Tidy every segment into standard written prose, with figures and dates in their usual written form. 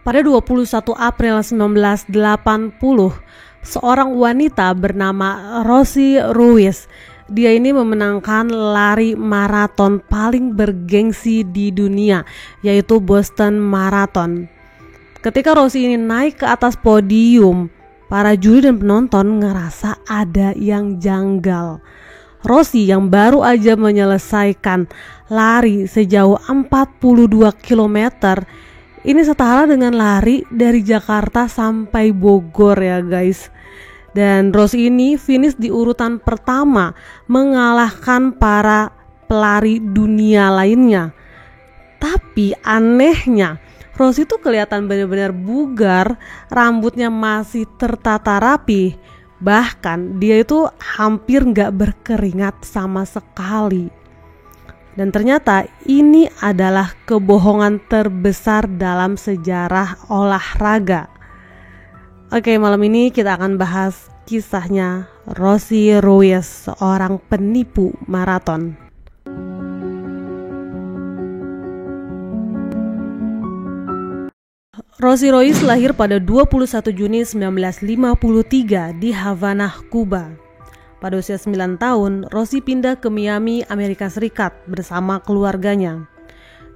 Pada 21 April 1980, seorang wanita bernama Rosie Ruiz, dia ini memenangkan lari maraton paling bergengsi di dunia, yaitu Boston Marathon. Ketika Rosie ini naik ke atas podium, para juri dan penonton ngerasa ada yang janggal. Rosie yang baru aja menyelesaikan lari sejauh 42 km, ini setara dengan lari dari Jakarta sampai Bogor ya guys. Dan Rosie ini finish di urutan pertama, mengalahkan para pelari dunia lainnya. Tapi anehnya, Rosie tuh kelihatan benar-benar bugar, rambutnya masih tertata rapi. Bahkan dia itu hampir gak berkeringat sama sekali. Dan ternyata ini adalah kebohongan terbesar dalam sejarah olahraga. Oke, malam ini kita akan bahas kisahnya Rosie Ruiz, seorang penipu maraton. Rosie Ruiz lahir pada 21 Juni 1953 di Havana, Kuba. Pada usia 9 tahun, Rosie pindah ke Miami, Amerika Serikat bersama keluarganya.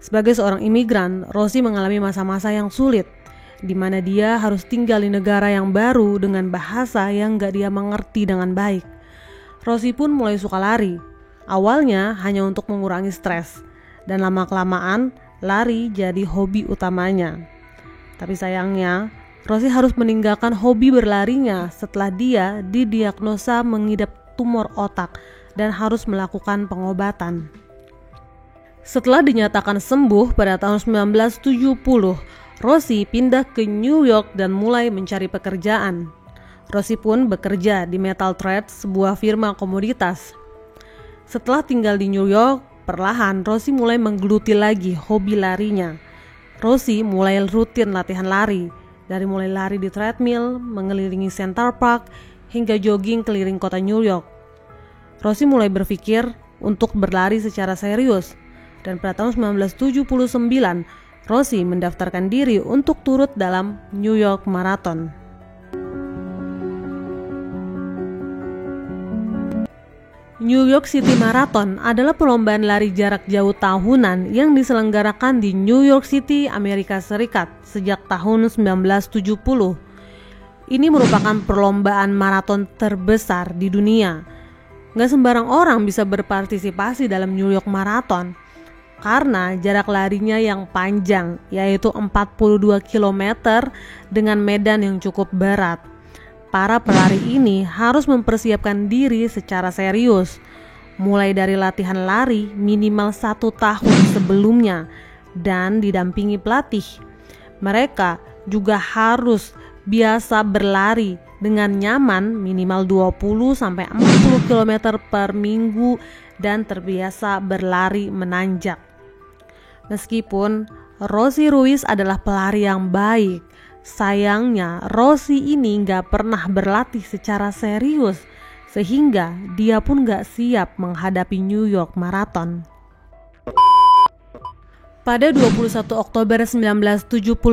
Sebagai seorang imigran, Rosie mengalami masa-masa yang sulit, di mana dia harus tinggal di negara yang baru dengan bahasa yang gak dia mengerti dengan baik. Rosie pun mulai suka lari, awalnya hanya untuk mengurangi stres, dan lama-kelamaan lari jadi hobi utamanya. Tapi sayangnya, Rosie harus meninggalkan hobi berlarinya setelah dia didiagnosa mengidap tumor otak dan harus melakukan pengobatan. Setelah dinyatakan sembuh pada tahun 1970, Rosie pindah ke New York dan mulai mencari pekerjaan. Rosie pun bekerja di Metal Trades, sebuah firma komoditas. Setelah tinggal di New York, perlahan Rosie mulai menggeluti lagi hobi larinya. Rosie mulai rutin latihan lari. Dari mulai lari di treadmill, mengelilingi Central Park, hingga jogging keliling kota New York. Rosie mulai berpikir untuk berlari secara serius, dan pada tahun 1979, Rosie mendaftarkan diri untuk turut dalam New York Marathon. New York City Marathon adalah perlombaan lari jarak jauh tahunan yang diselenggarakan di New York City, Amerika Serikat sejak tahun 1970. Ini merupakan perlombaan maraton terbesar di dunia. Gak sembarang orang bisa berpartisipasi dalam New York Marathon karena jarak larinya yang panjang, yaitu 42 km dengan medan yang cukup berat. Para pelari ini harus mempersiapkan diri secara serius, mulai dari latihan lari minimal 1 tahun sebelumnya dan didampingi pelatih. Mereka juga harus biasa berlari dengan nyaman minimal 20-40 km per minggu dan terbiasa berlari menanjak. Meskipun Rosie Ruiz adalah pelari yang baik, sayangnya Rosie ini gak pernah berlatih secara serius, sehingga dia pun gak siap menghadapi New York Marathon. Pada 21 Oktober 1979,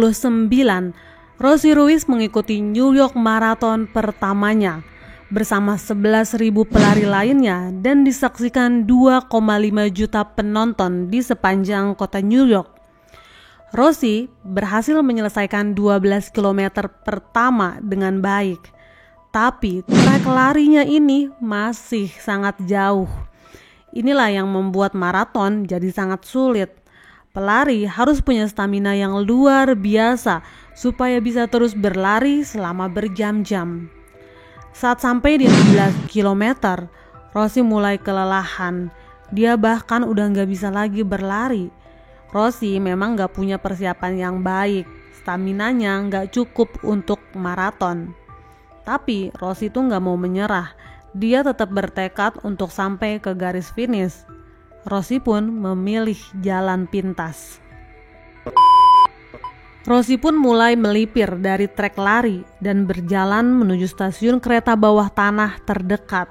Rosie Ruiz mengikuti New York Marathon pertamanya bersama 11.000 pelari lainnya dan disaksikan 2,5 juta penonton di sepanjang kota New York. Rosie berhasil menyelesaikan 12 km pertama dengan baik, tapi trek larinya ini masih sangat jauh. Inilah yang membuat maraton jadi sangat sulit. Pelari harus punya stamina yang luar biasa supaya bisa terus berlari selama berjam-jam. Saat sampai di 16 km, Rosie mulai kelelahan. Dia bahkan udah gak bisa lagi berlari. Rosie memang gak punya persiapan yang baik, staminanya gak cukup untuk maraton. Tapi Rosie tuh gak mau menyerah, dia tetap bertekad untuk sampai ke garis finish. Rosie pun memilih jalan pintas. Rosie pun mulai melipir dari trek lari dan berjalan menuju stasiun kereta bawah tanah terdekat.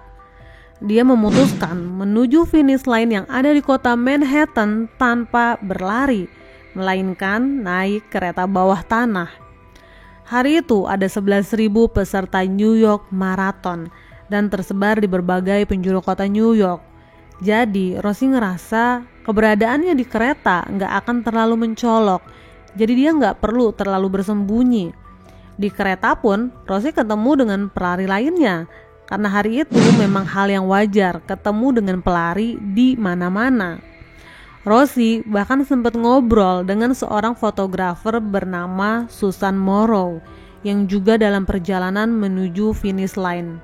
Dia memutuskan menuju finish line yang ada di kota Manhattan tanpa berlari melainkan naik kereta bawah tanah. Hari itu ada 11.000 peserta New York Marathon dan tersebar di berbagai penjuru kota New York. Jadi Rosie ngerasa keberadaannya di kereta nggak akan terlalu mencolok, jadi dia nggak perlu terlalu bersembunyi. Di kereta pun Rosie ketemu dengan pelari lainnya, karena hari itu memang hal yang wajar ketemu dengan pelari di mana-mana. Rosie bahkan sempat ngobrol dengan seorang fotografer bernama Susan Morrow yang juga dalam perjalanan menuju finish line.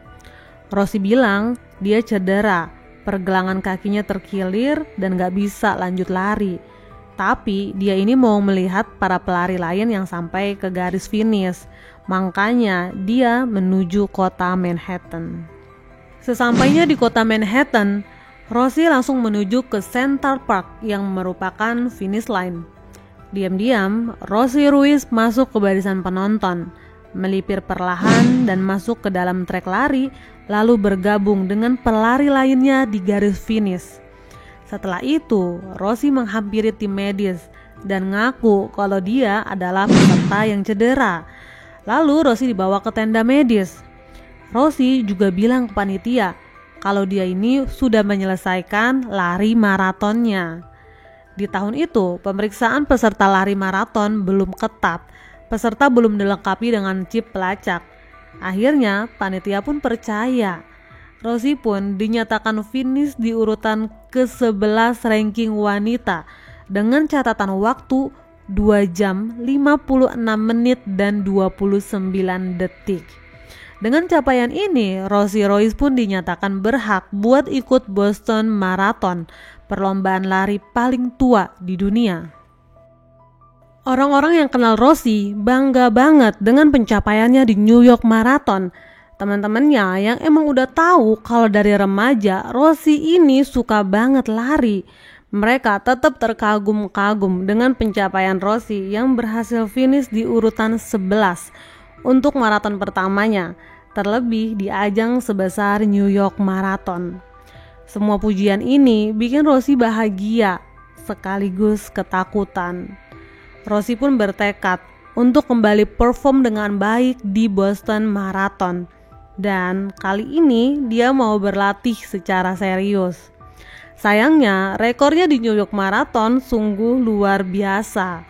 Rosie bilang dia cedera, pergelangan kakinya terkilir dan gak bisa lanjut lari. Tapi dia ini mau melihat para pelari lain yang sampai ke garis finish. Makanya dia menuju kota Manhattan. Sesampainya di kota Manhattan, Rosie langsung menuju ke Central Park yang merupakan finish line. Diam-diam, Rosie Ruiz masuk ke barisan penonton, melipir perlahan dan masuk ke dalam trek lari, lalu bergabung dengan pelari lainnya di garis finish. Setelah itu, Rosie menghampiri tim medis dan ngaku kalau dia adalah peserta yang cedera. Lalu Rosie dibawa ke tenda medis. Rosie juga bilang ke panitia kalau dia ini sudah menyelesaikan lari maratonnya. Di tahun itu, pemeriksaan peserta lari maraton belum ketat. Peserta belum dilengkapi dengan chip pelacak. Akhirnya, panitia pun percaya. Rosie pun dinyatakan finish di urutan ke-11 ranking wanita dengan catatan waktu 2 jam 56 menit dan 29 detik. Dengan capaian ini, Rosie Ruiz pun dinyatakan berhak buat ikut Boston Marathon, perlombaan lari paling tua di dunia. Orang-orang yang kenal Rosie bangga banget dengan pencapaiannya di New York Marathon. Teman-temannya yang emang udah tahu kalau dari remaja Rosie ini suka banget lari. Mereka tetap terkagum-kagum dengan pencapaian Rosie yang berhasil finish di urutan 11 untuk maraton pertamanya, terlebih di ajang sebesar New York Marathon. Semua pujian ini bikin Rosie bahagia sekaligus ketakutan. Rosie pun bertekad untuk kembali perform dengan baik di Boston Marathon. Dan kali ini dia mau berlatih secara serius. Sayangnya rekornya di New York Marathon sungguh luar biasa.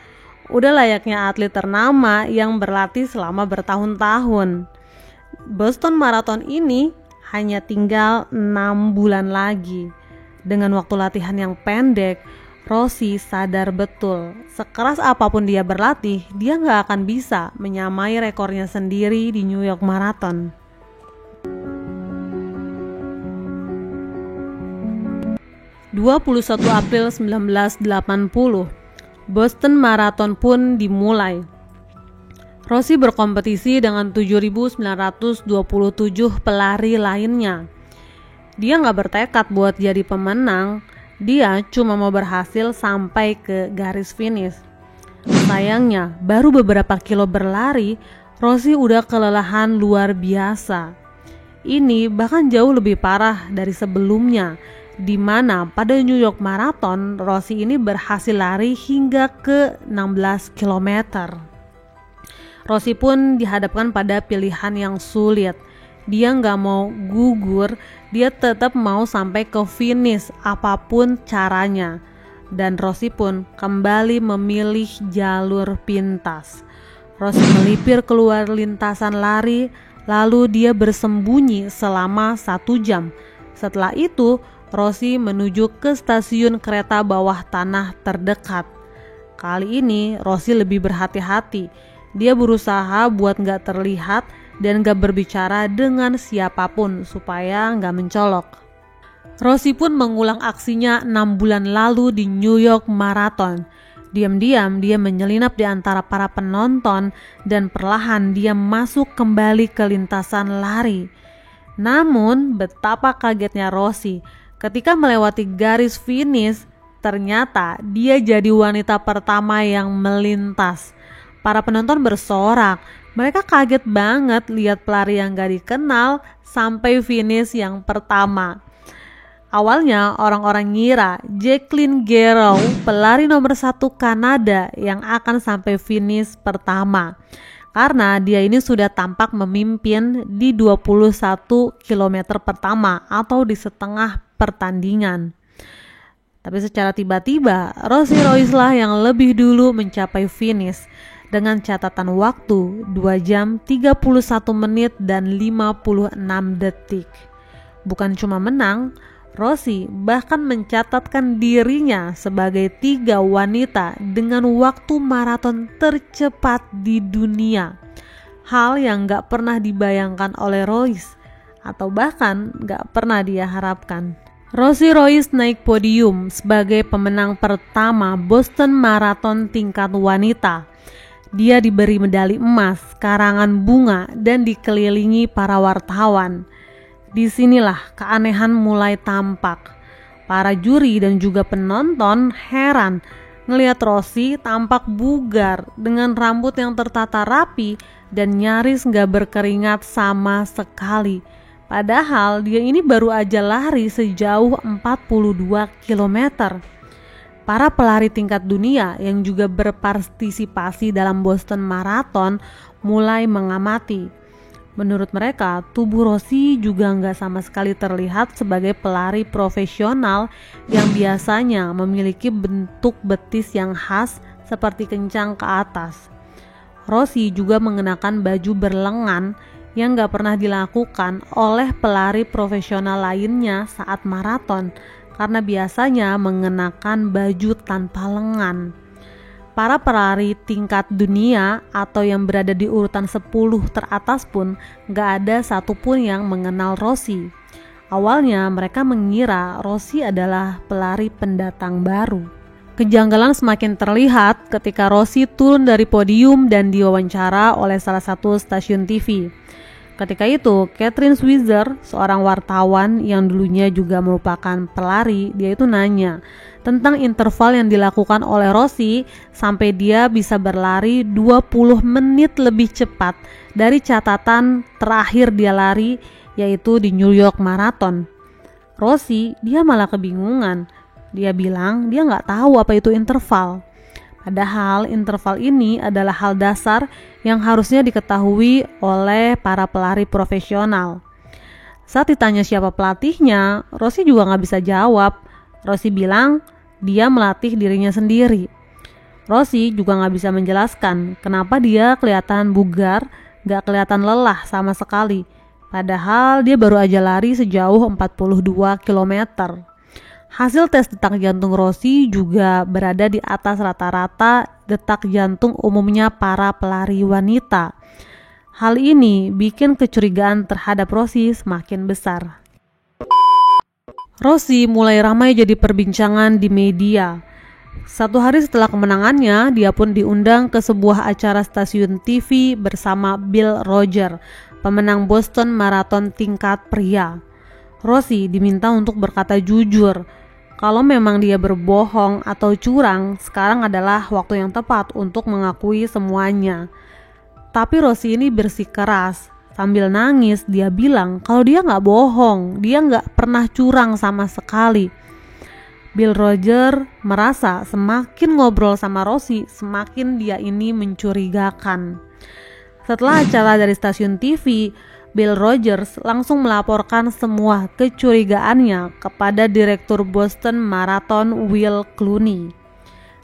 Udah layaknya atlet ternama yang berlatih selama bertahun-tahun. Boston Marathon ini hanya tinggal 6 bulan lagi. Dengan waktu latihan yang pendek, Rosie sadar betul sekeras apapun dia berlatih, dia gak akan bisa menyamai rekornya sendiri di New York Marathon. 21 April 1980, Boston Marathon pun dimulai. Rosie berkompetisi dengan 7.927 pelari lainnya. Dia gak bertekad buat jadi pemenang, dia cuma mau berhasil sampai ke garis finish. Sayangnya, baru beberapa kilo berlari, Rosie udah kelelahan luar biasa. Ini bahkan jauh lebih parah dari sebelumnya, di mana pada New York Marathon Rosie ini berhasil lari hingga ke 16 km. Rosie pun dihadapkan pada pilihan yang sulit. Dia nggak mau gugur, dia tetap mau sampai ke finish apapun caranya. Dan Rosie pun kembali memilih jalur pintas. Rosie melipir keluar lintasan lari, lalu dia bersembunyi selama 1 jam. Setelah itu, Rosie menuju ke stasiun kereta bawah tanah terdekat. Kali ini Rosie lebih berhati-hati. Dia berusaha buat gak terlihat dan gak berbicara dengan siapapun supaya gak mencolok. Rosie pun mengulang aksinya 6 bulan lalu di New York Marathon. Diam-diam dia menyelinap di antara para penonton dan perlahan dia masuk kembali ke lintasan lari. Namun betapa kagetnya Rosie ketika melewati garis finish, ternyata dia jadi wanita pertama yang melintas. Para penonton bersorak, mereka kaget banget lihat pelari yang gak dikenal sampai finish yang pertama. Awalnya orang-orang ngira Jacqueline Garreau pelari nomor 1 Kanada yang akan sampai finish pertama, karena dia ini sudah tampak memimpin di 21 km pertama atau di setengah pertandingan. Tapi secara tiba-tiba Rossi Royce lah yang lebih dulu mencapai finish dengan catatan waktu 2 jam 31 menit dan 56 detik. Bukan cuma menang, Rossi bahkan mencatatkan dirinya sebagai 3 wanita dengan waktu maraton tercepat di dunia. Hal yang gak pernah dibayangkan oleh Royce, atau bahkan gak pernah dia harapkan. Rossi Royce naik podium sebagai pemenang pertama Boston Marathon tingkat wanita. Dia diberi medali emas, karangan bunga, dan dikelilingi para wartawan. Disinilah keanehan mulai tampak. Para juri dan juga penonton heran ngelihat Rossi tampak bugar dengan rambut yang tertata rapi dan nyaris gak berkeringat sama sekali. Padahal dia ini baru aja lari sejauh 42 km. Para pelari tingkat dunia yang juga berpartisipasi dalam Boston Marathon mulai mengamati. Menurut mereka, tubuh Rossi juga nggak sama sekali terlihat sebagai pelari profesional yang biasanya memiliki bentuk betis yang khas seperti kencang ke atas. Rossi juga mengenakan baju berlengan yang nggak pernah dilakukan oleh pelari profesional lainnya saat maraton, karena biasanya mengenakan baju tanpa lengan. Para pelari tingkat dunia atau yang berada di urutan 10 teratas pun gak ada satupun yang mengenal Rossi. Awalnya mereka mengira Rossi adalah pelari pendatang baru. Kejanggalan semakin terlihat ketika Rossi turun dari podium dan diwawancara oleh salah satu stasiun TV. Ketika itu, Catherine Switzer, seorang wartawan yang dulunya juga merupakan pelari, dia itu nanya tentang interval yang dilakukan oleh Rossi sampai dia bisa berlari 20 menit lebih cepat dari catatan terakhir dia lari, yaitu di New York Marathon. Rossi, dia malah kebingungan. Dia bilang dia nggak tahu apa itu interval. Padahal interval ini adalah hal dasar yang harusnya diketahui oleh para pelari profesional. Saat ditanya siapa pelatihnya, Rossi juga nggak bisa jawab. Rossi bilang dia melatih dirinya sendiri. Rossi juga nggak bisa menjelaskan kenapa dia kelihatan bugar, nggak kelihatan lelah sama sekali. Padahal dia baru aja lari sejauh 42 km. Hasil tes detak jantung Rossi juga berada di atas rata-rata detak jantung umumnya para pelari wanita. Hal ini bikin kecurigaan terhadap Rossi semakin besar. Rossi mulai ramai jadi perbincangan di media. 1 hari setelah kemenangannya, dia pun diundang ke sebuah acara stasiun TV bersama Bill Roger, pemenang Boston Marathon tingkat pria. Rossi diminta untuk berkata jujur. Kalau memang dia berbohong atau curang, sekarang adalah waktu yang tepat untuk mengakui semuanya. Tapi Rossi ini bersikeras. Sambil nangis, dia bilang kalau dia nggak bohong, dia nggak pernah curang sama sekali. Bill Roger merasa semakin ngobrol sama Rossi, semakin dia ini mencurigakan. Setelah acara dari stasiun TV, Bill Rogers langsung melaporkan semua kecurigaannya kepada Direktur Boston Marathon Will Clooney.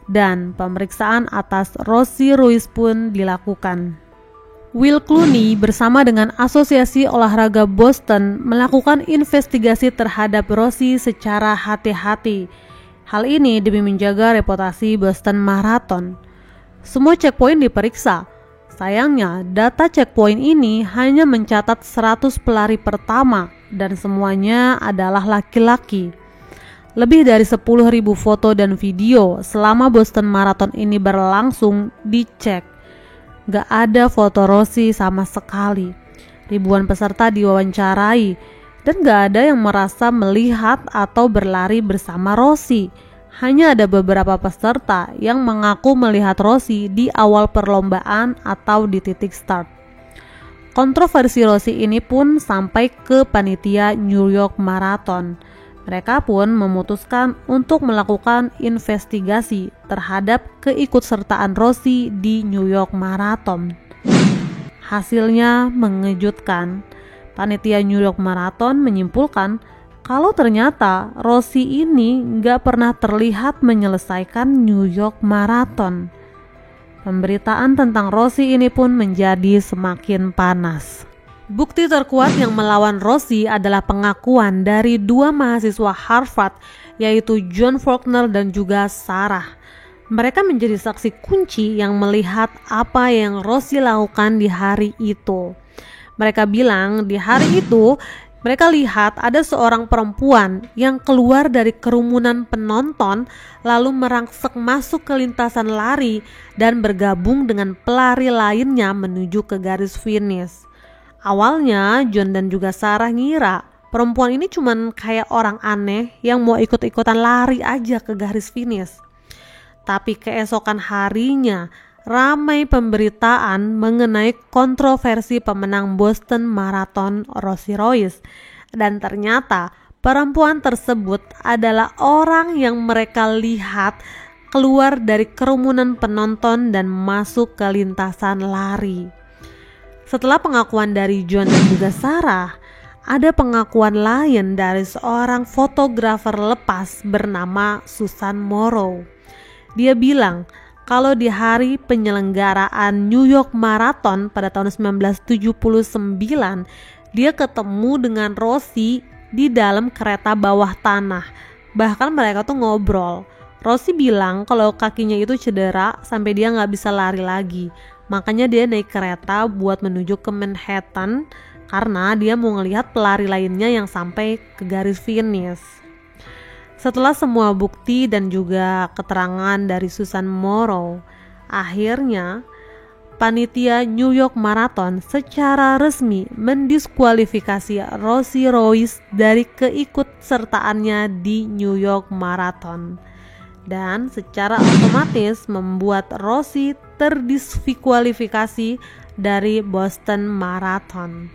Dan pemeriksaan atas Rossi Royce pun dilakukan. Will Clooney bersama dengan Asosiasi Olahraga Boston melakukan investigasi terhadap Rossi secara hati-hati. Hal ini demi menjaga reputasi Boston Marathon. Semua checkpoint diperiksa. Sayangnya, data checkpoint ini hanya mencatat 100 pelari pertama dan semuanya adalah laki-laki. Lebih dari 10.000 foto dan video selama Boston Marathon ini berlangsung dicek. Gak ada foto Rossi sama sekali. Ribuan peserta diwawancarai dan gak ada yang merasa melihat atau berlari bersama Rossi. Hanya ada beberapa peserta yang mengaku melihat Rossi di awal perlombaan atau di titik start. Kontroversi Rossi ini pun sampai ke panitia New York Marathon. Mereka pun memutuskan untuk melakukan investigasi terhadap keikutsertaan Rossi di New York Marathon. Hasilnya mengejutkan. Panitia New York Marathon menyimpulkan kalau ternyata Rossi ini nggak pernah terlihat menyelesaikan New York Marathon. Pemberitaan tentang Rossi ini pun menjadi semakin panas. Bukti terkuat yang melawan Rossi adalah pengakuan dari dua mahasiswa Harvard, yaitu John Faulkner dan juga Sarah. Mereka menjadi saksi kunci yang melihat apa yang Rossi lakukan di hari itu. Mereka bilang di hari itu mereka lihat ada seorang perempuan yang keluar dari kerumunan penonton lalu merangsek masuk ke lintasan lari dan bergabung dengan pelari lainnya menuju ke garis finish. Awalnya John dan juga Sarah ngira perempuan ini cuman kayak orang aneh yang mau ikut-ikutan lari aja ke garis finish. Tapi keesokan harinya ramai pemberitaan mengenai kontroversi pemenang Boston Marathon Rossi Royce, dan ternyata perempuan tersebut adalah orang yang mereka lihat keluar dari kerumunan penonton dan masuk ke lintasan lari. Setelah pengakuan dari John dan juga Sarah, ada pengakuan lain dari seorang fotografer lepas bernama Susan Morrow. Dia bilang kalau di hari penyelenggaraan New York Marathon pada tahun 1979, dia ketemu dengan Rossi di dalam kereta bawah tanah. Bahkan mereka tuh ngobrol. Rossi bilang kalau kakinya itu cedera sampai dia nggak bisa lari lagi. Makanya dia naik kereta buat menuju ke Manhattan karena dia mau ngelihat pelari lainnya yang sampai ke garis finish. Setelah semua bukti dan juga keterangan dari Susan Morrow, akhirnya panitia New York Marathon secara resmi mendiskualifikasi Rossi Royce dari keikutsertaannya di New York Marathon, dan secara otomatis membuat Rossi terdiskualifikasi dari Boston Marathon.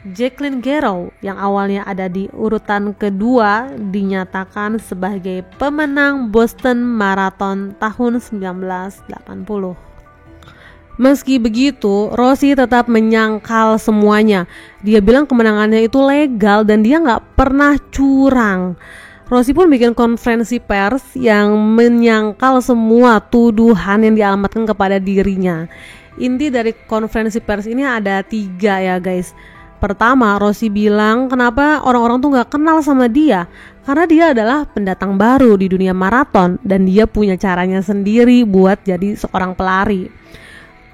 Jacqueline Garrow yang awalnya ada di urutan kedua dinyatakan sebagai pemenang Boston Marathon tahun 1980. Meski begitu, Rossi tetap menyangkal semuanya. Dia bilang kemenangannya itu legal dan dia nggak pernah curang. Rossi pun bikin konferensi pers yang menyangkal semua tuduhan yang dialamatkan kepada dirinya. Inti dari konferensi pers ini ada 3 ya guys. Pertama, Rossi bilang kenapa orang-orang tuh gak kenal sama dia, karena dia adalah pendatang baru di dunia maraton dan dia punya caranya sendiri buat jadi seorang pelari.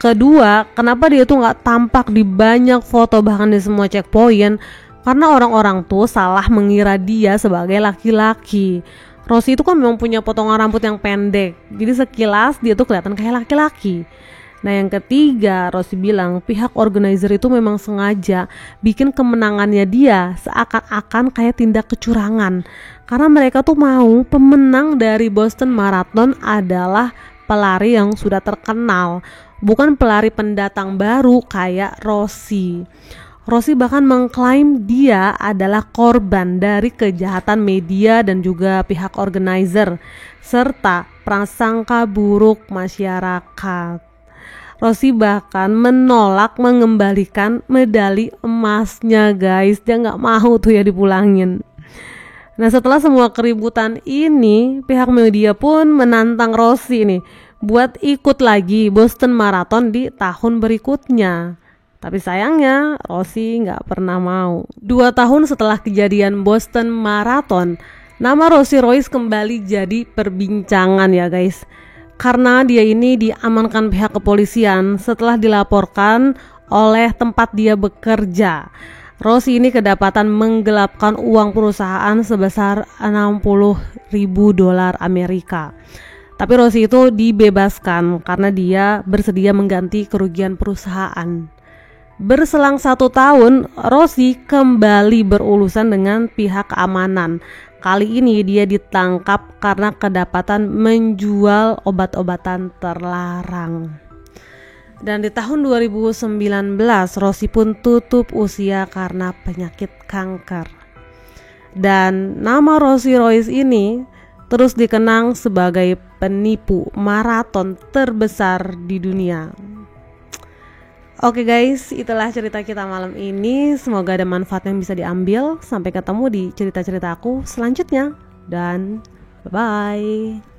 Kedua, kenapa dia tuh gak tampak di banyak foto bahkan di semua checkpoint, karena orang-orang tuh salah mengira dia sebagai laki-laki. Rossi itu kan memang punya potongan rambut yang pendek, jadi sekilas dia tuh kelihatan kayak laki-laki. Nah yang ketiga, Rossi bilang pihak organizer itu memang sengaja bikin kemenangannya dia seakan-akan kayak tindak kecurangan, karena mereka tuh mau pemenang dari Boston Marathon adalah pelari yang sudah terkenal, bukan pelari pendatang baru kayak Rossi. Rossi bahkan mengklaim dia adalah korban dari kejahatan media dan juga pihak organizer serta prasangka buruk masyarakat. Rossi bahkan menolak mengembalikan medali emasnya guys. Dia gak mau tuh ya dipulangin. Nah setelah semua keributan ini, pihak media pun menantang Rossi nih buat ikut lagi Boston Marathon di tahun berikutnya. Tapi sayangnya Rossi gak pernah mau. 2 tahun setelah kejadian Boston Marathon, nama Rossi Royce kembali jadi perbincangan ya guys, karena dia ini diamankan pihak kepolisian setelah dilaporkan oleh tempat dia bekerja. Rossi ini kedapatan menggelapkan uang perusahaan sebesar $60.000 Amerika. Tapi Rossi itu dibebaskan karena dia bersedia mengganti kerugian perusahaan. Berselang 1 tahun, Rossi kembali berurusan dengan pihak keamanan. Kali ini dia ditangkap karena kedapatan menjual obat-obatan terlarang. Dan di tahun 2019 Rossi pun tutup usia karena penyakit kanker. Dan nama Rosie Royce ini terus dikenang sebagai penipu maraton terbesar di dunia. Oke guys, itulah cerita kita malam ini. Semoga ada manfaat yang bisa diambil. Sampai ketemu di cerita-cerita aku selanjutnya. Dan bye-bye.